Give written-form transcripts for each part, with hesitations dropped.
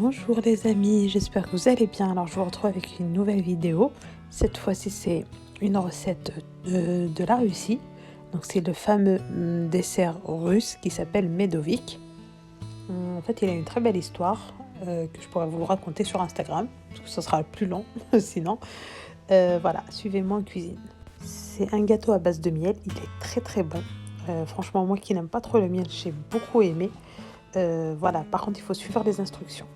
Bonjour les amis, j'espère que vous allez bien. Alors je vous retrouve avec une nouvelle vidéo. Cette fois-ci c'est une recette de la Russie. Donc c'est le fameux dessert russe qui s'appelle Medovik. En fait il a une très belle histoire que je pourrais vous raconter sur Instagram. Parce que ça sera plus long sinon. Voilà, suivez-moi en cuisine. C'est un gâteau à base de miel, il est très très bon. Franchement moi qui n'aime pas trop le miel, j'ai beaucoup aimé. Voilà, par contre il faut suivre les instructions.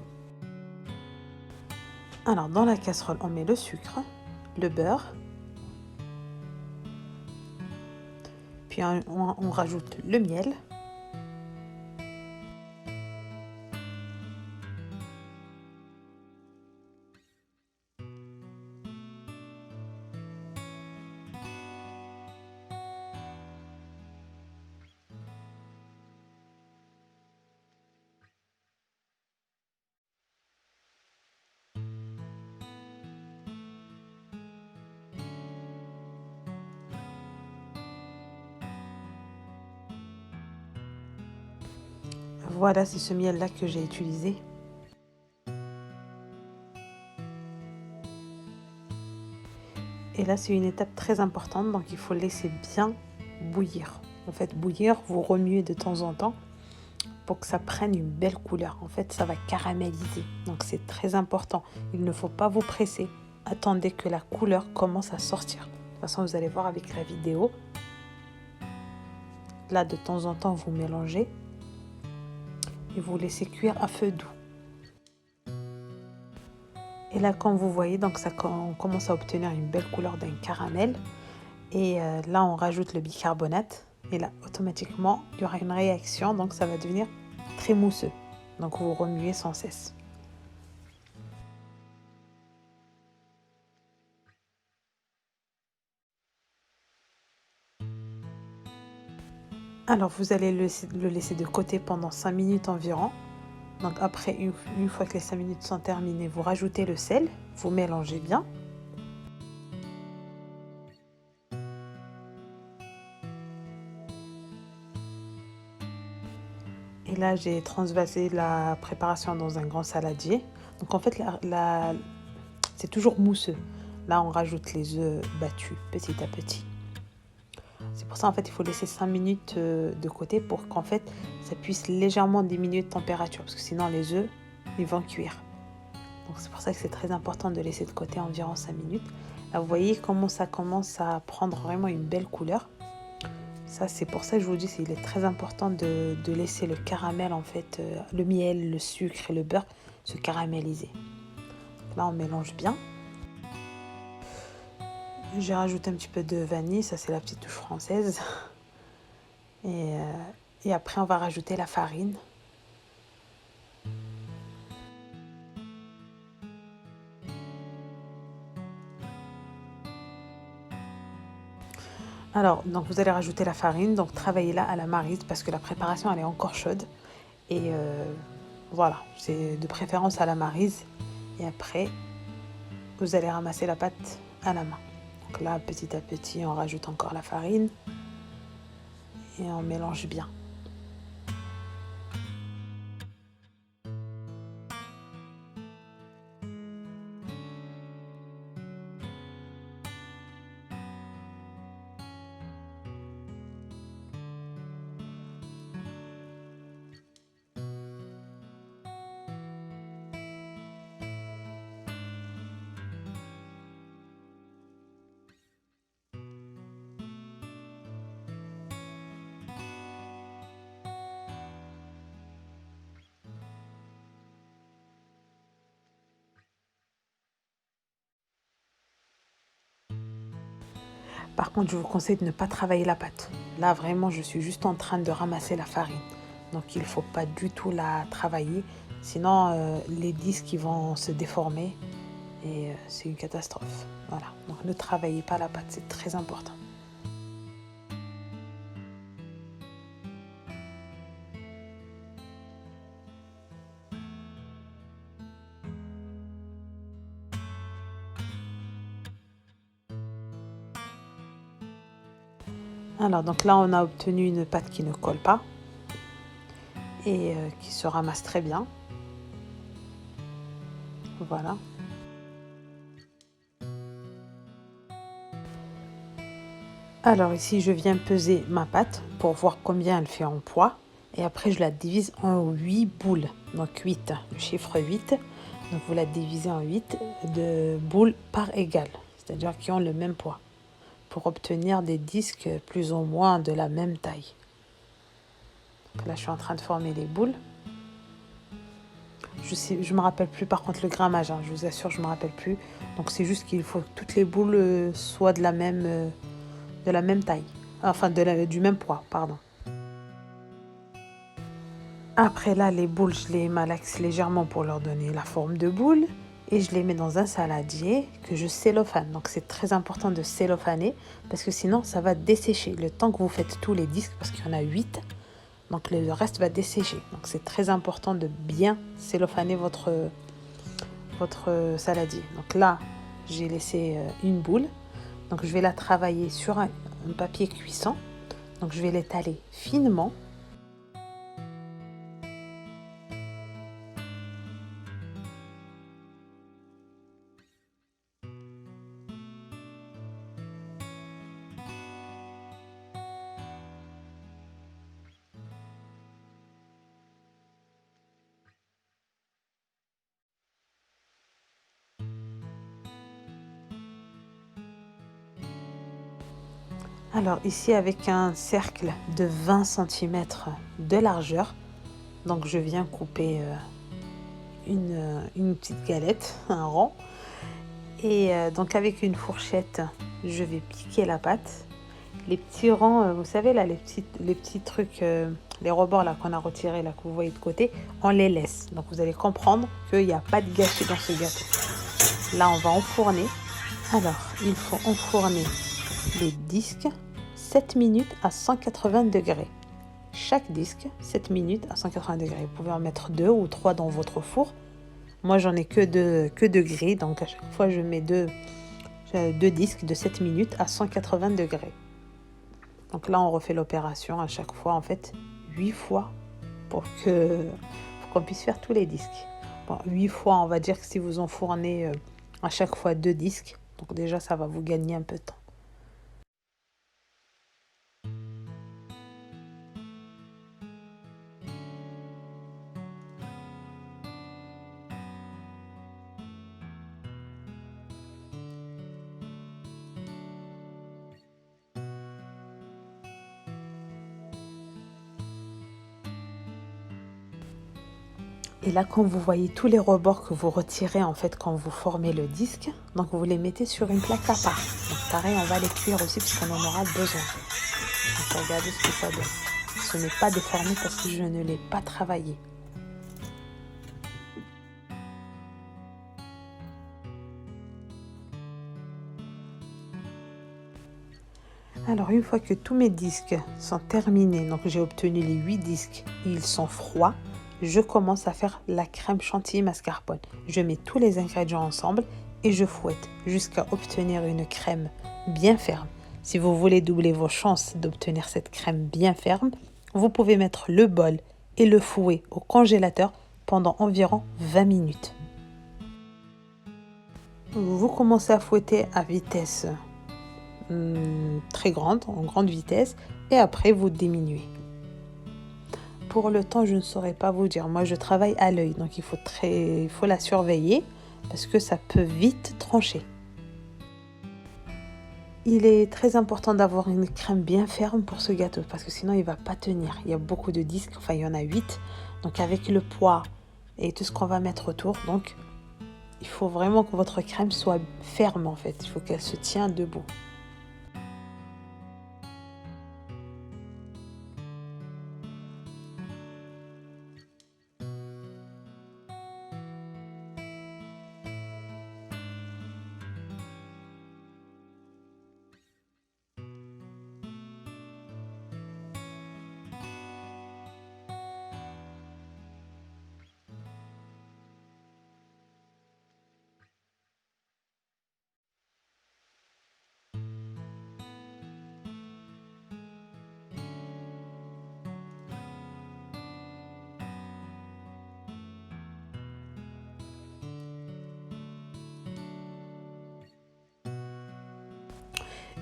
Alors dans la casserole on met le sucre, le beurre, puis on rajoute le miel, voilà c'est ce miel là que j'ai utilisé. Et là c'est une étape très importante, donc il faut laisser bien bouillir. En fait bouillir, vous remuez de temps en temps pour que ça prenne une belle couleur. En fait ça va caraméliser, donc c'est très important. Il ne faut pas vous presser, attendez que la couleur commence à sortir. De toute façon vous allez voir avec la vidéo. Là de temps en temps vous mélangez et vous laissez cuire à feu doux. Et là, comme vous voyez, donc on commence à obtenir une belle couleur d'un caramel. Et là, on rajoute le bicarbonate. Et là, automatiquement, il y aura une réaction. Donc, ça va devenir très mousseux. Donc, vous remuez sans cesse. Alors, vous allez le laisser de côté pendant 5 minutes environ. Donc, après, une fois que les 5 minutes sont terminées, vous rajoutez le sel. Vous mélangez bien. Et là, j'ai transvasé la préparation dans un grand saladier. Donc en fait, c'est toujours mousseux. Là, on rajoute les œufs battus petit à petit. C'est pour ça, en fait, il faut laisser 5 minutes de côté pour qu'en fait, ça puisse légèrement diminuer de température. Parce que sinon, les œufs, ils vont cuire. Donc c'est pour ça que c'est très important de laisser de côté environ 5 minutes. Là, vous voyez comment ça commence à prendre vraiment une belle couleur. Ça, c'est pour ça que je vous dis qu'il est très important de laisser le caramel, en fait, le miel, le sucre et le beurre se caraméliser. Là, on mélange bien. J'ai rajouté un petit peu de vanille, ça c'est la petite touche française. Et après, on va rajouter la farine. Alors, donc vous allez rajouter la farine, donc travaillez-la à la maryse parce que la préparation elle est encore chaude. Et voilà, c'est de préférence à la maryse. Et après, vous allez ramasser la pâte à la main. Donc là, petit à petit, on rajoute encore la farine et on mélange bien. Par contre, je vous conseille de ne pas travailler la pâte. Là, vraiment, je suis juste en train de ramasser la farine. Donc, il ne faut pas du tout la travailler. Sinon, les disques ils vont se déformer et c'est une catastrophe. Voilà. Donc, ne travaillez pas la pâte, c'est très important. Alors, donc là, on a obtenu une pâte qui ne colle pas et qui se ramasse très bien. Voilà. Alors ici, je viens peser ma pâte pour voir combien elle fait en poids. Et après, je la divise en 8 boules. Donc 8, le chiffre 8. Donc vous la divisez en 8 de boules par égale, c'est-à-dire qui ont le même poids, pour obtenir des disques plus ou moins de la même taille. Donc là, je suis en train de former les boules. Je me rappelle plus par contre le grammage, hein, je vous assure, je me rappelle plus. Donc c'est juste qu'il faut que toutes les boules soient de la même taille. Enfin, du même poids, pardon. Après là, les boules, je les malaxe légèrement pour leur donner la forme de boule. Et je les mets dans un saladier que je cellophane. Donc c'est très important de cellophaner parce que sinon ça va dessécher. Le temps que vous faites tous les disques, parce qu'il y en a 8, donc le reste va dessécher. Donc c'est très important de bien cellophaner votre saladier. Donc là, j'ai laissé une boule. Donc je vais la travailler sur un papier cuisson. Donc je vais l'étaler finement. Alors ici avec un cercle de 20 cm de largeur, donc je viens couper une petite galette, un rond. Et donc avec une fourchette, je vais piquer la pâte. Les petits rangs, vous savez là, les petits trucs, les rebords là qu'on a retirés, là que vous voyez de côté, on les laisse. Donc vous allez comprendre qu'il n'y a pas de gâchis dans ce gâteau. Là on va enfourner. Alors il faut enfourner les disques 7 minutes à 180 degrés. Chaque disque, 7 minutes à 180 degrés. Vous pouvez en mettre 2 ou 3 dans votre four. Moi, j'en ai que deux grilles. Donc, à chaque fois, je mets deux disques de 7 minutes à 180 degrés. Donc là, on refait l'opération à chaque fois, en fait, 8 fois pour qu'on puisse faire tous les disques. Bon, 8 fois, on va dire que si vous enfournez à chaque fois 2 disques, donc déjà, ça va vous gagner un peu de temps. Et là, quand vous voyez tous les rebords que vous retirez en fait quand vous formez le disque, donc vous les mettez sur une plaque à part. Donc pareil, on va les cuire aussi parce qu'on en aura besoin. Donc regardez ce que ça donne. Ce n'est pas déformé parce que je ne l'ai pas travaillé. Alors une fois que tous mes disques sont terminés, donc j'ai obtenu les 8 disques et ils sont froids, je commence à faire la crème chantilly mascarpone. Je mets tous les ingrédients ensemble et je fouette jusqu'à obtenir une crème bien ferme. Si vous voulez doubler vos chances d'obtenir cette crème bien ferme, vous pouvez mettre le bol et le fouet au congélateur pendant environ 20 minutes. Vous commencez à fouetter à vitesse très grande, en grande vitesse, et après vous diminuez. Pour le temps, je ne saurais pas vous dire. Moi, je travaille à l'œil, donc il faut la surveiller parce que ça peut vite trancher. Il est très important d'avoir une crème bien ferme pour ce gâteau parce que sinon il va pas tenir. Il y a beaucoup de disques, enfin il y en a 8. Donc avec le poids et tout ce qu'on va mettre autour, donc il faut vraiment que votre crème soit ferme en fait. Il faut qu'elle se tienne debout.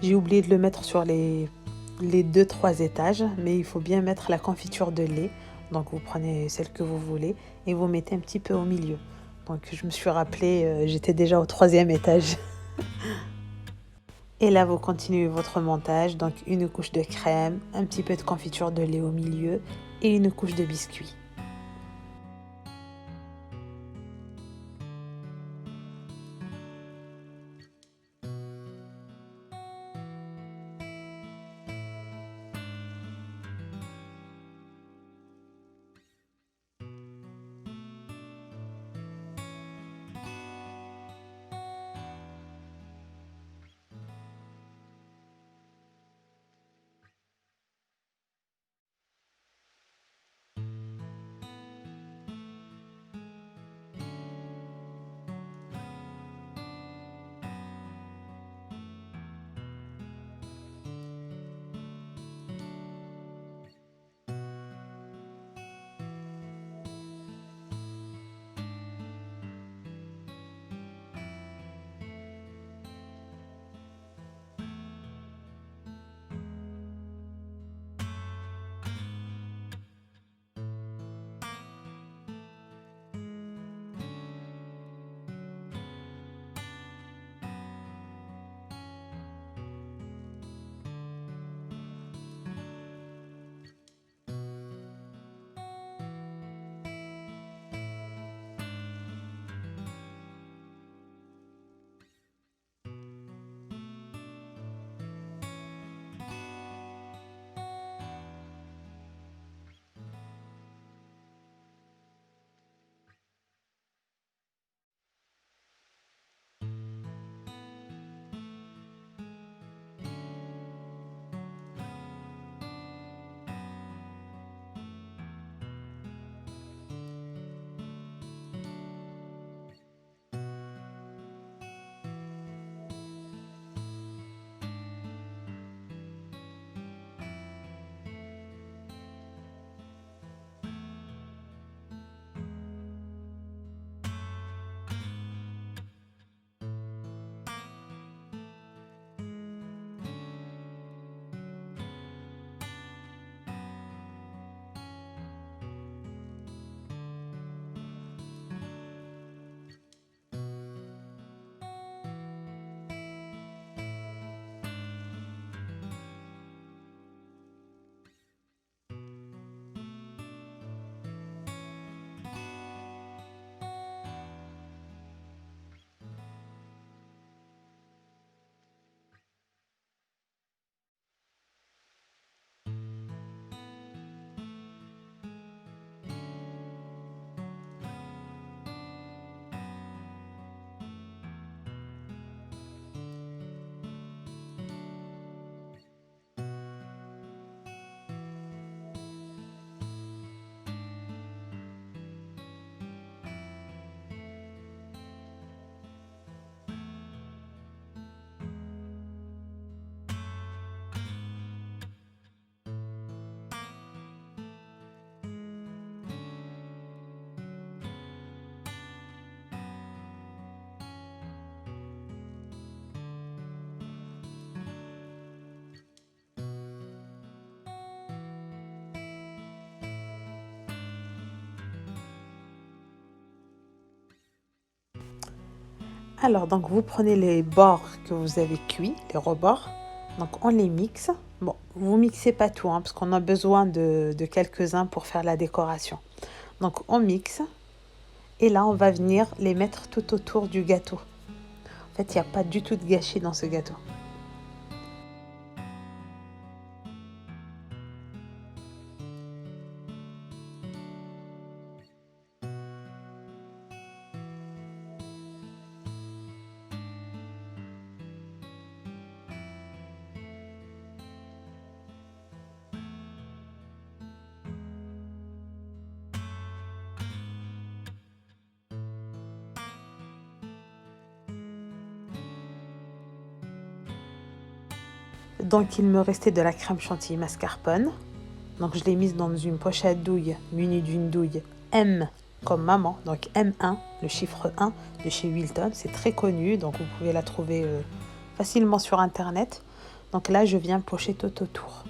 J'ai oublié de le mettre sur les 2-3 étages, mais il faut bien mettre la confiture de lait. Donc vous prenez celle que vous voulez et vous mettez un petit peu au milieu. Donc je me suis rappelé, j'étais déjà au 3e étage. Et là, vous continuez votre montage. Donc une couche de crème, un petit peu de confiture de lait au milieu et une couche de biscuit. Alors, donc vous prenez les bords que vous avez cuits, les rebords. Donc on les mixe. Bon, vous mixez pas tout, hein, parce qu'on a besoin de quelques-uns pour faire la décoration. Donc on mixe. Et là, on va venir les mettre tout autour du gâteau. En fait, il n'y a pas du tout de gâchis dans ce gâteau. Donc il me restait de la crème chantilly mascarpone. Donc je l'ai mise dans une poche à douille munie d'une douille M comme maman. Donc M1, le chiffre 1 de chez Wilton. C'est très connu, donc vous pouvez la trouver facilement sur internet. Donc là, je viens pocher tout autour.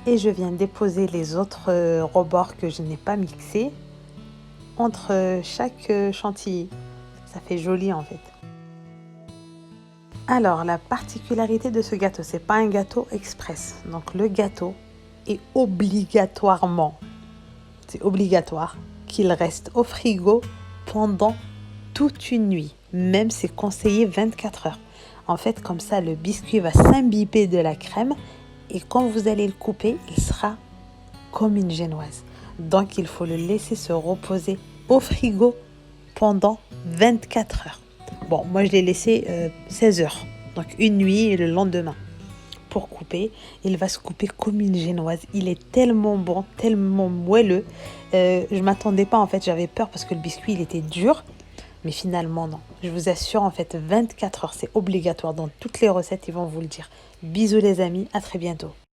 Et je viens déposer les autres rebords que je n'ai pas mixés entre chaque chantilly. Ça fait joli en fait. Alors, la particularité de ce gâteau, c'est pas un gâteau express. Donc le gâteau est obligatoirement, c'est obligatoire qu'il reste au frigo pendant toute une nuit. Même c'est conseillé 24 heures. En fait, comme ça, le biscuit va s'imbiber de la crème et quand vous allez le couper, il sera comme une génoise. Donc, il faut le laisser se reposer au frigo pendant 24 heures. Bon, moi, je l'ai laissé 16 heures. Donc, une nuit et le lendemain pour couper. Il va se couper comme une génoise. Il est tellement bon, tellement moelleux. Je ne m'attendais pas, en fait. J'avais peur parce que le biscuit, il était dur. Mais finalement, non. Je vous assure, en fait, 24 heures, c'est obligatoire. Dans toutes les recettes, ils vont vous le dire. Bisous les amis, à très bientôt.